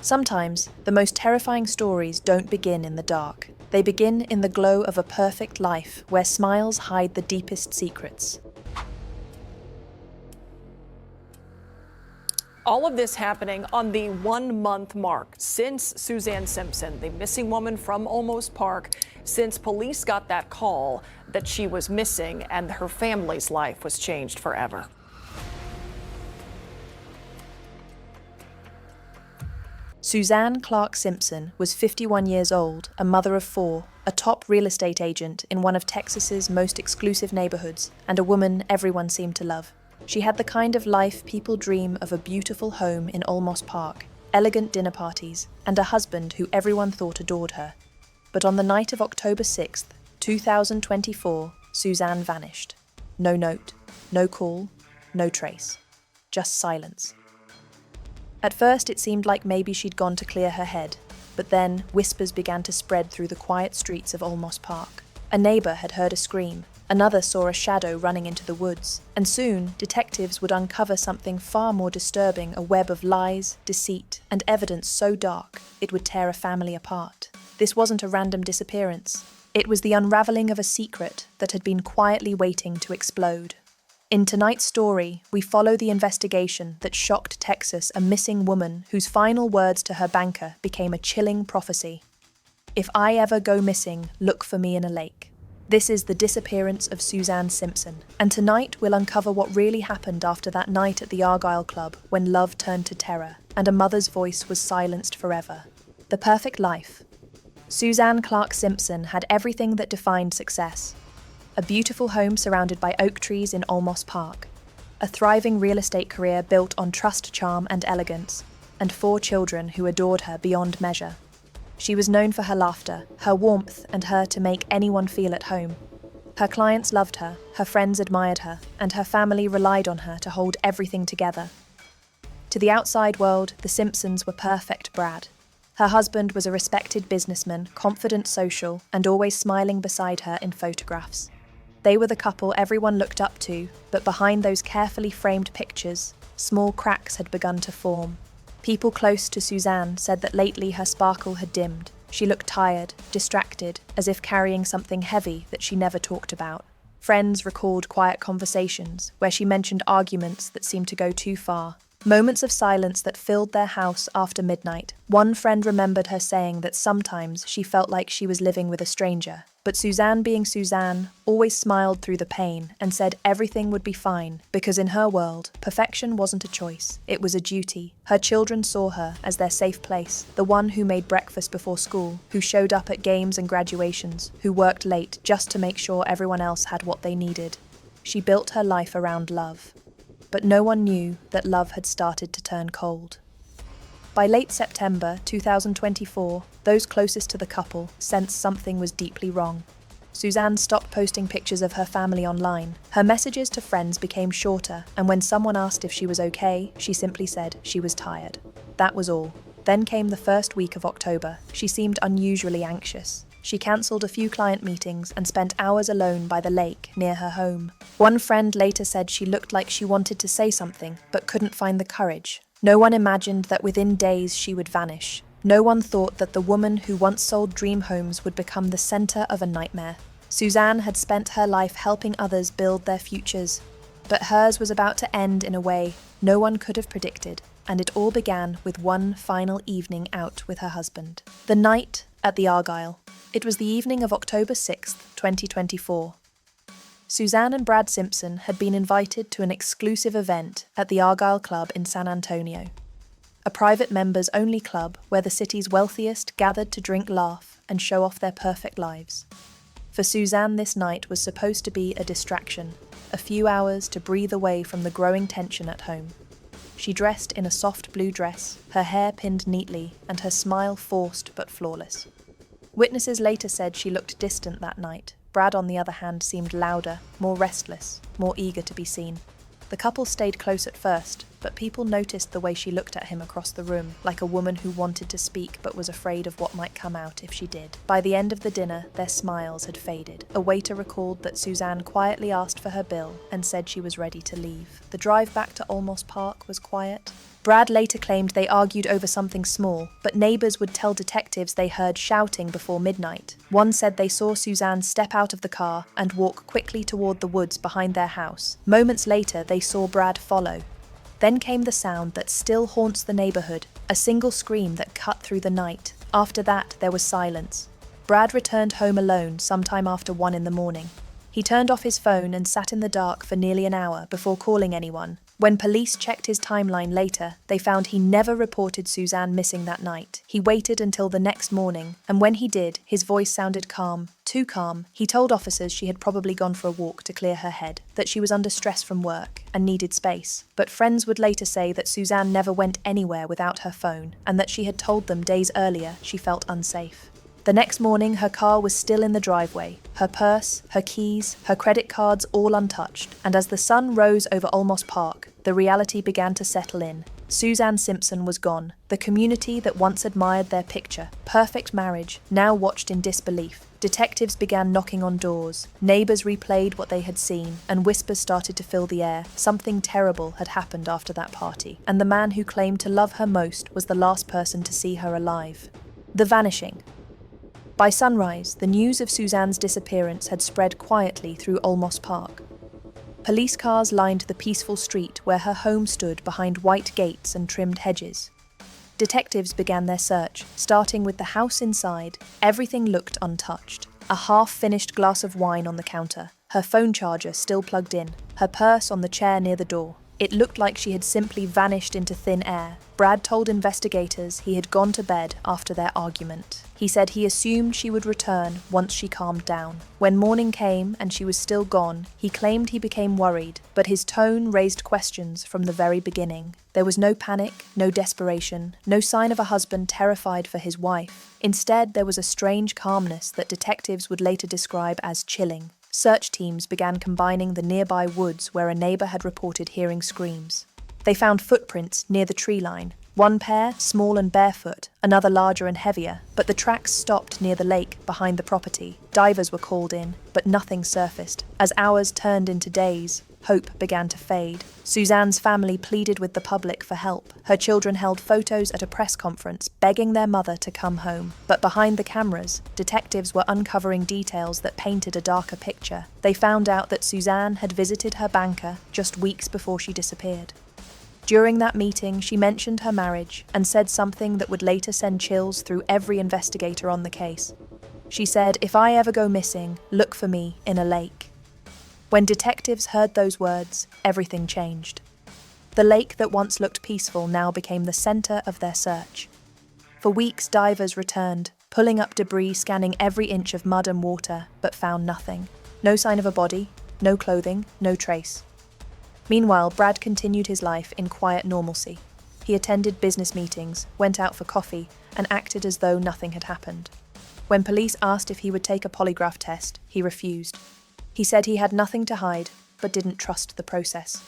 Sometimes, the most terrifying stories don't begin in the dark. They begin in the glow of a perfect life where smiles hide the deepest secrets. All of this happening on the 1-month mark since Suzanne Simpson, the missing woman from Olmos Park, since police got that call that she was missing and her family's life was changed forever. Suzanne Clark Simpson was 51 years old, a mother of 4, a top real estate agent in one of Texas's most exclusive neighborhoods, and a woman everyone seemed to love. She had the kind of life people dream of: a beautiful home in Olmos Park, elegant dinner parties, and a husband who everyone thought adored her. But on the night of October 6th, 2024, Suzanne vanished. No note, no call, no trace. Just silence. At first it seemed like maybe she'd gone to clear her head, but then whispers began to spread through the quiet streets of Olmos Park. A neighbor had heard a scream, another saw a shadow running into the woods, and soon detectives would uncover something far more disturbing: a web of lies, deceit, and evidence so dark it would tear a family apart. This wasn't a random disappearance. It was the unraveling of a secret that had been quietly waiting to explode. In tonight's story, we follow the investigation that shocked Texas: a missing woman whose final words to her banker became a chilling prophecy. "If I ever go missing, look for me in a lake." This is the disappearance of Suzanne Simpson, and tonight we'll uncover what really happened after that night at the Argyle Club when love turned to terror and a mother's voice was silenced forever. The perfect life. Suzanne Clark Simpson had everything that defined success. A beautiful home surrounded by oak trees in Olmos Park, a thriving real estate career built on trust, charm, and elegance, and 4 children who adored her beyond measure. She was known for her laughter, her warmth, and her to make anyone feel at home. Her clients loved her, her friends admired her, and her family relied on her to hold everything together. To the outside world, the Simpsons were perfect Brad. Her husband was a respected businessman, confident, social, and always smiling beside her in photographs. They were the couple everyone looked up to, but behind those carefully framed pictures, small cracks had begun to form. People close to Suzanne said that lately her sparkle had dimmed. She looked tired, distracted, as if carrying something heavy that she never talked about. Friends recalled quiet conversations where she mentioned arguments that seemed to go too far. Moments of silence that filled their house after midnight. One friend remembered her saying that sometimes she felt like she was living with a stranger. But Suzanne, being Suzanne, always smiled through the pain and said everything would be fine because in her world, perfection wasn't a choice, it was a duty. Her children saw her as their safe place, the one who made breakfast before school, who showed up at games and graduations, who worked late just to make sure everyone else had what they needed. She built her life around love. But no one knew that love had started to turn cold. By late September 2024, those closest to the couple sensed something was deeply wrong. Suzanne stopped posting pictures of her family online. Her messages to friends became shorter, and when someone asked if she was okay, she simply said she was tired. That was all. Then came the first week of October. She seemed unusually anxious. She cancelled a few client meetings and spent hours alone by the lake near her home. One friend later said she looked like she wanted to say something, but couldn't find the courage. No one imagined that within days she would vanish. No one thought that the woman who once sold dream homes would become the center of a nightmare. Suzanne had spent her life helping others build their futures, but hers was about to end in a way no one could have predicted, and it all began with one final evening out with her husband. The night at the Argyle. It was the evening of October 6th, 2024. Suzanne and Brad Simpson had been invited to an exclusive event at the Argyle Club in San Antonio, a private members-only club where the city's wealthiest gathered to drink, laugh, and show off their perfect lives. For Suzanne, this night was supposed to be a distraction, a few hours to breathe away from the growing tension at home. She dressed in a soft blue dress, her hair pinned neatly, and her smile forced but flawless. Witnesses later said she looked distant that night. Brad, on the other hand, seemed louder, more restless, more eager to be seen. The couple stayed close at first, but people noticed the way she looked at him across the room, like a woman who wanted to speak but was afraid of what might come out if she did. By the end of the dinner, their smiles had faded. A waiter recalled that Suzanne quietly asked for her bill and said she was ready to leave. The drive back to Olmos Park was quiet. Brad later claimed they argued over something small, but neighbours would tell detectives they heard shouting before midnight. One said they saw Suzanne step out of the car and walk quickly toward the woods behind their house. Moments later, they saw Brad follow. Then came the sound that still haunts the neighbourhood, a single scream that cut through the night. After that, there was silence. Brad returned home alone sometime after 1 in the morning. He turned off his phone and sat in the dark for nearly an hour before calling anyone. When police checked his timeline later, they found he never reported Suzanne missing that night. He waited until the next morning, and when he did, his voice sounded calm, too calm. He told officers she had probably gone for a walk to clear her head, that she was under stress from work and needed space. But friends would later say that Suzanne never went anywhere without her phone, and that she had told them days earlier she felt unsafe. The next morning, her car was still in the driveway, her purse, her keys, her credit cards all untouched, and as the sun rose over Olmos Park, the reality began to settle in. Suzanne Simpson was gone. The community that once admired their picture, perfect marriage, now watched in disbelief. Detectives began knocking on doors. Neighbours replayed what they had seen, and whispers started to fill the air. Something terrible had happened after that party, and the man who claimed to love her most was the last person to see her alive. The vanishing. By sunrise, the news of Suzanne's disappearance had spread quietly through Olmos Park. Police cars lined the peaceful street where her home stood behind white gates and trimmed hedges. Detectives began their search, starting with the house inside. Everything looked untouched. A half-finished glass of wine on the counter, her phone charger still plugged in, her purse on the chair near the door. It looked like she had simply vanished into thin air. Brad told investigators he had gone to bed after their argument. He said he assumed she would return once she calmed down. When morning came and she was still gone, he claimed he became worried, but his tone raised questions from the very beginning. There was no panic, no desperation, no sign of a husband terrified for his wife. Instead, there was a strange calmness that detectives would later describe as chilling. Search teams began combining the nearby woods where a neighbour had reported hearing screams. They found footprints near the tree line. One pair, small and barefoot, another larger and heavier, but the tracks stopped near the lake behind the property. Divers were called in, but nothing surfaced. As hours turned into days, hope began to fade. Suzanne's family pleaded with the public for help. Her children held photos at a press conference, begging their mother to come home. But behind the cameras, detectives were uncovering details that painted a darker picture. They found out that Suzanne had visited her banker just weeks before she disappeared. During that meeting, she mentioned her marriage and said something that would later send chills through every investigator on the case. She said, "If I ever go missing, look for me in a lake." When detectives heard those words, everything changed. The lake that once looked peaceful now became the center of their search. For weeks, divers returned, pulling up debris, scanning every inch of mud and water, but found nothing. No sign of a body, no clothing, no trace. Meanwhile, Brad continued his life in quiet normalcy. He attended business meetings, went out for coffee, and acted as though nothing had happened. When police asked if he would take a polygraph test, he refused. He said he had nothing to hide, but didn't trust the process.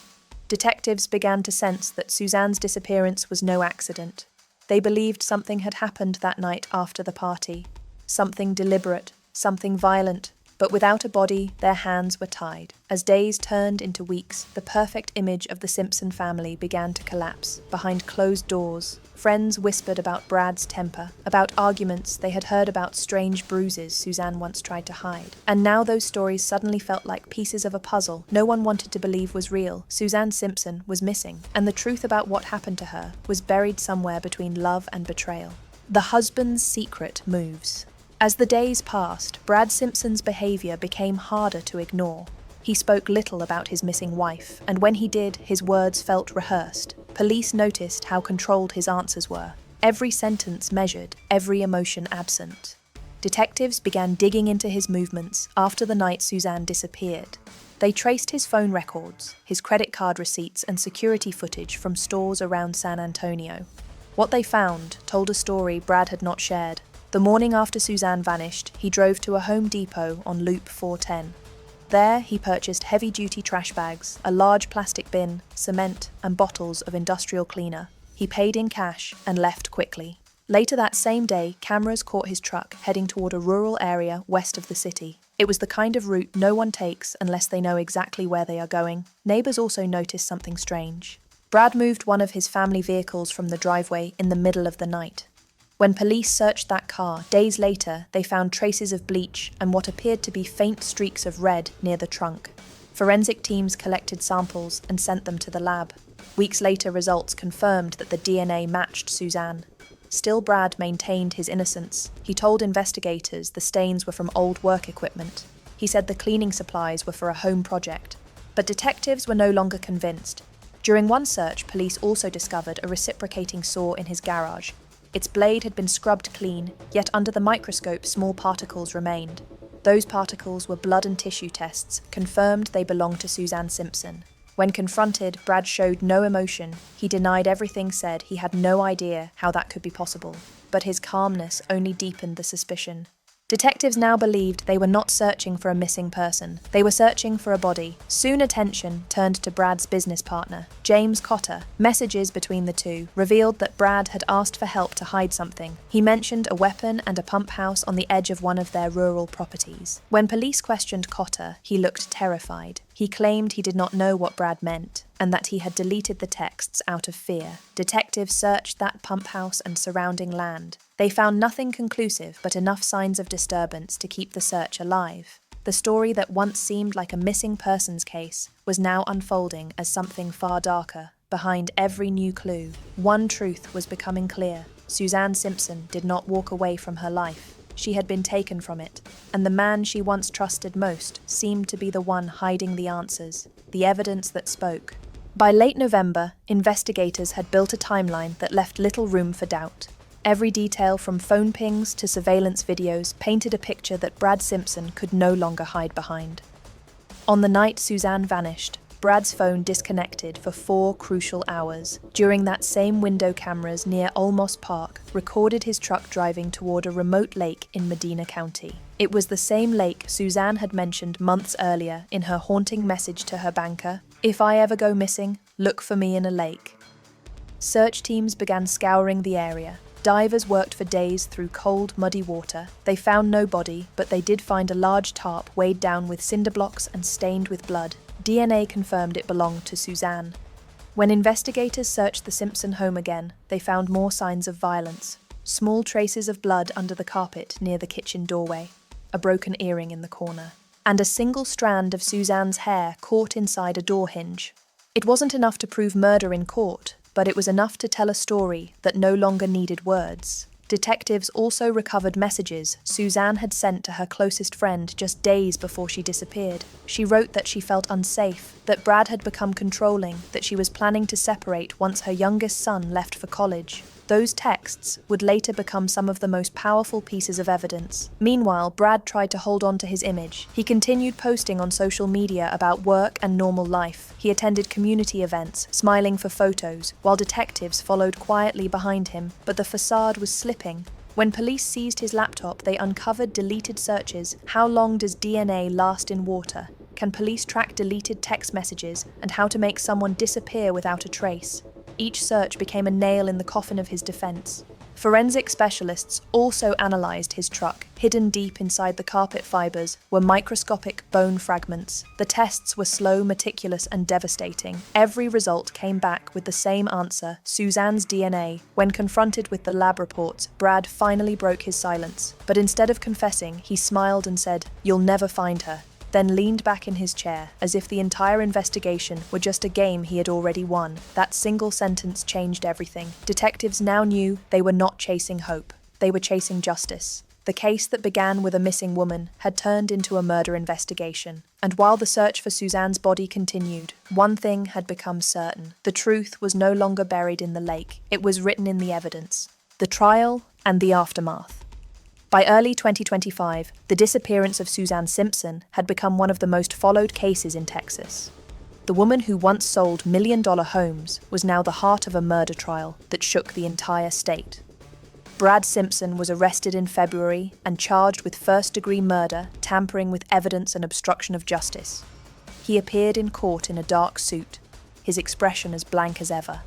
Detectives began to sense that Suzanne's disappearance was no accident. They believed something had happened that night after the party. Something deliberate, something violent. But without a body, their hands were tied. As days turned into weeks, the perfect image of the Simpson family began to collapse. Behind closed doors, friends whispered about Brad's temper, about arguments they had heard, about strange bruises Suzanne once tried to hide. And now those stories suddenly felt like pieces of a puzzle no one wanted to believe was real. Suzanne Simpson was missing, and the truth about what happened to her was buried somewhere between love and betrayal. The husband's secret moves. As the days passed, Brad Simpson's behaviour became harder to ignore. He spoke little about his missing wife, and when he did, his words felt rehearsed. Police noticed how controlled his answers were. Every sentence measured, every emotion absent. Detectives began digging into his movements after the night Suzanne disappeared. They traced his phone records, his credit card receipts, and security footage from stores around San Antonio. What they found told a story Brad had not shared. The morning after Suzanne vanished, he drove to a Home Depot on Loop 410. There, he purchased heavy-duty trash bags, a large plastic bin, cement, and bottles of industrial cleaner. He paid in cash and left quickly. Later that same day, cameras caught his truck heading toward a rural area west of the city. It was the kind of route no one takes unless they know exactly where they are going. Neighbors also noticed something strange. Brad moved one of his family vehicles from the driveway in the middle of the night. When police searched that car, days later, they found traces of bleach and what appeared to be faint streaks of red near the trunk. Forensic teams collected samples and sent them to the lab. Weeks later, results confirmed that the DNA matched Suzanne. Still, Brad maintained his innocence. He told investigators the stains were from old work equipment. He said the cleaning supplies were for a home project. But detectives were no longer convinced. During one search, police also discovered a reciprocating saw in his garage. Its blade had been scrubbed clean, yet under the microscope small particles remained. Those particles were blood and tissue tests, confirmed they belonged to Suzanne Simpson. When confronted, Brad showed no emotion. He denied everything, said he had no idea how that could be possible. But his calmness only deepened the suspicion. Detectives now believed they were not searching for a missing person. They were searching for a body. Soon attention turned to Brad's business partner, James Cotter. Messages between the two revealed that Brad had asked for help to hide something. He mentioned a weapon and a pump house on the edge of one of their rural properties. When police questioned Cotter, he looked terrified. He claimed he did not know what Brad meant, and that he had deleted the texts out of fear. Detectives searched that pump house and surrounding land. They found nothing conclusive but enough signs of disturbance to keep the search alive. The story that once seemed like a missing persons case was now unfolding as something far darker. Behind every new clue, one truth was becoming clear. Suzanne Simpson did not walk away from her life. She had been taken from it, and the man she once trusted most seemed to be the one hiding the answers, the evidence that spoke. By late November, investigators had built a timeline that left little room for doubt. Every detail from phone pings to surveillance videos painted a picture that Brad Simpson could no longer hide behind. On the night Suzanne vanished, Brad's phone disconnected for 4 crucial hours. During that same window, cameras near Olmos Park recorded his truck driving toward a remote lake in Medina County. It was the same lake Suzanne had mentioned months earlier in her haunting message to her banker, "If I ever go missing, look for me in a lake." Search teams began scouring the area. Divers worked for days through cold, muddy water. They found no body, but they did find a large tarp weighed down with cinder blocks and stained with blood. DNA confirmed it belonged to Suzanne. When investigators searched the Simpson home again, they found more signs of violence. Small traces of blood under the carpet near the kitchen doorway, a broken earring in the corner, and a single strand of Suzanne's hair caught inside a door hinge. It wasn't enough to prove murder in court, but it was enough to tell a story that no longer needed words. Detectives also recovered messages Suzanne had sent to her closest friend just days before she disappeared. She wrote that she felt unsafe, that Brad had become controlling, that she was planning to separate once her youngest son left for college. Those texts would later become some of the most powerful pieces of evidence. Meanwhile, Brad tried to hold on to his image. He continued posting on social media about work and normal life. He attended community events, smiling for photos, while detectives followed quietly behind him, but the facade was slipping. When police seized his laptop, they uncovered deleted searches. How long does DNA last in water? Can police track deleted text messages? And how to make someone disappear without a trace? Each search became a nail in the coffin of his defense. Forensic specialists also analyzed his truck. Hidden deep inside the carpet fibers were microscopic bone fragments. The tests were slow, meticulous, and devastating. Every result came back with the same answer: Suzanne's DNA. When confronted with the lab reports, Brad finally broke his silence. But instead of confessing, he smiled and said, "You'll never find her," then leaned back in his chair, as if the entire investigation were just a game he had already won. That single sentence changed everything. Detectives now knew they were not chasing hope. They were chasing justice. The case that began with a missing woman had turned into a murder investigation. And while the search for Suzanne's body continued, one thing had become certain. The truth was no longer buried in the lake. It was written in the evidence. The trial and the aftermath. By early 2025, the disappearance of Suzanne Simpson had become one of the most followed cases in Texas. The woman who once sold million-dollar homes was now the heart of a murder trial that shook the entire state. Brad Simpson was arrested in February and charged with first-degree murder, tampering with evidence and obstruction of justice. He appeared in court in a dark suit, his expression as blank as ever.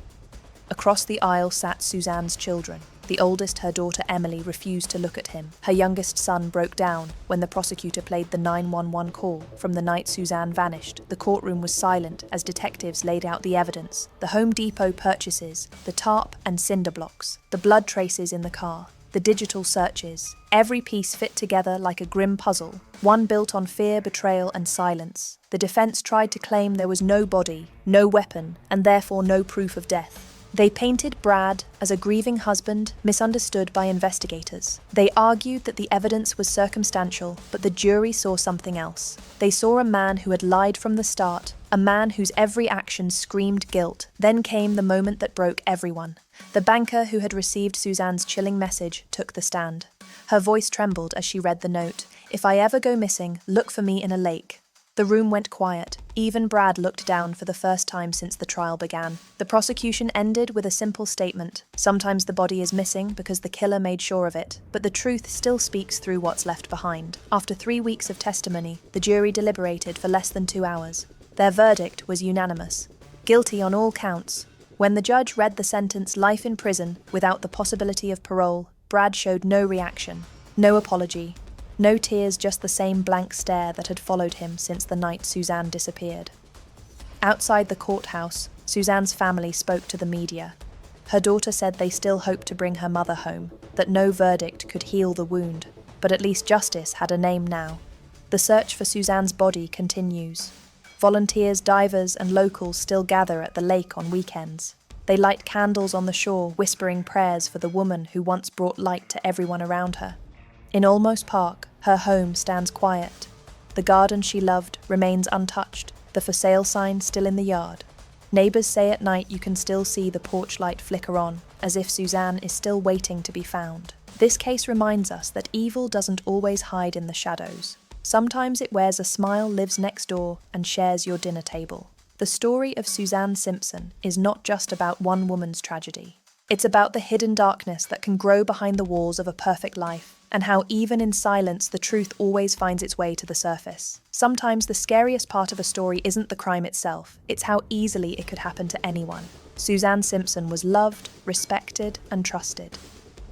Across the aisle sat Suzanne's children. The oldest, her daughter Emily, refused to look at him. Her youngest son broke down when the prosecutor played the 911 call from the night Suzanne vanished. The courtroom was silent as detectives laid out the evidence: the Home Depot purchases, the tarp and cinder blocks, the blood traces in the car, the digital searches. Every piece fit together like a grim puzzle, one built on fear, betrayal, and silence. The defense tried to claim there was no body, no weapon, and therefore no proof of death. They painted Brad as a grieving husband, misunderstood by investigators. They argued that the evidence was circumstantial, but the jury saw something else. They saw a man who had lied from the start, a man whose every action screamed guilt. Then came the moment that broke everyone. The banker who had received Suzanne's chilling message took the stand. Her voice trembled as she read the note. "If I ever go missing, look for me in a lake." The room went quiet. Even Brad looked down for the first time since the trial began. The prosecution ended with a simple statement: sometimes the body is missing because the killer made sure of it, but the truth still speaks through what's left behind. After 3 weeks of testimony, the jury deliberated for less than 2 hours. Their verdict was unanimous: guilty on all counts. When the judge read the sentence, life in prison without the possibility of parole, Brad showed no reaction, no apology. No tears, just the same blank stare that had followed him since the night Suzanne disappeared. Outside the courthouse, Suzanne's family spoke to the media. Her daughter said they still hoped to bring her mother home, that no verdict could heal the wound, but at least justice had a name now. The search for Suzanne's body continues. Volunteers, divers, and locals still gather at the lake on weekends. They light candles on the shore, whispering prayers for the woman who once brought light to everyone around her. In Olmos Park, her home stands quiet. The garden she loved remains untouched, the for sale sign still in the yard. Neighbours say at night you can still see the porch light flicker on, as if Suzanne is still waiting to be found. This case reminds us that evil doesn't always hide in the shadows. Sometimes it wears a smile, lives next door, and shares your dinner table. The story of Suzanne Simpson is not just about one woman's tragedy. It's about the hidden darkness that can grow behind the walls of a perfect life, and how even in silence the truth always finds its way to the surface. Sometimes the scariest part of a story isn't the crime itself, it's how easily it could happen to anyone. Suzanne Simpson was loved, respected, and trusted.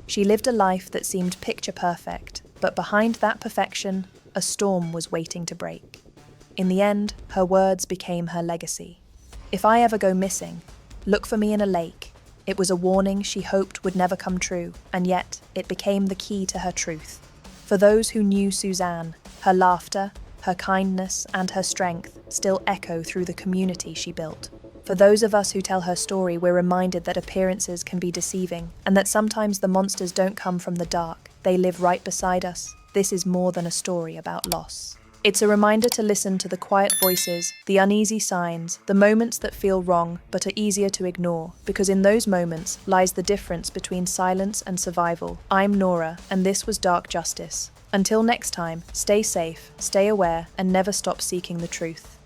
She lived a life that seemed picture perfect, but behind that perfection, a storm was waiting to break. In the end, her words became her legacy. "If I ever go missing, look for me in a lake." It was a warning she hoped would never come true, and yet it became the key to her truth. For those who knew Suzanne, her laughter, her kindness, and her strength still echo through the community she built. For those of us who tell her story, we're reminded that appearances can be deceiving, and that sometimes the monsters don't come from the dark, they live right beside us. This is more than a story about loss. It's a reminder to listen to the quiet voices, the uneasy signs, the moments that feel wrong but are easier to ignore, because in those moments lies the difference between silence and survival. I'm Nora, and this was Dark Justice. Until next time, stay safe, stay aware, and never stop seeking the truth.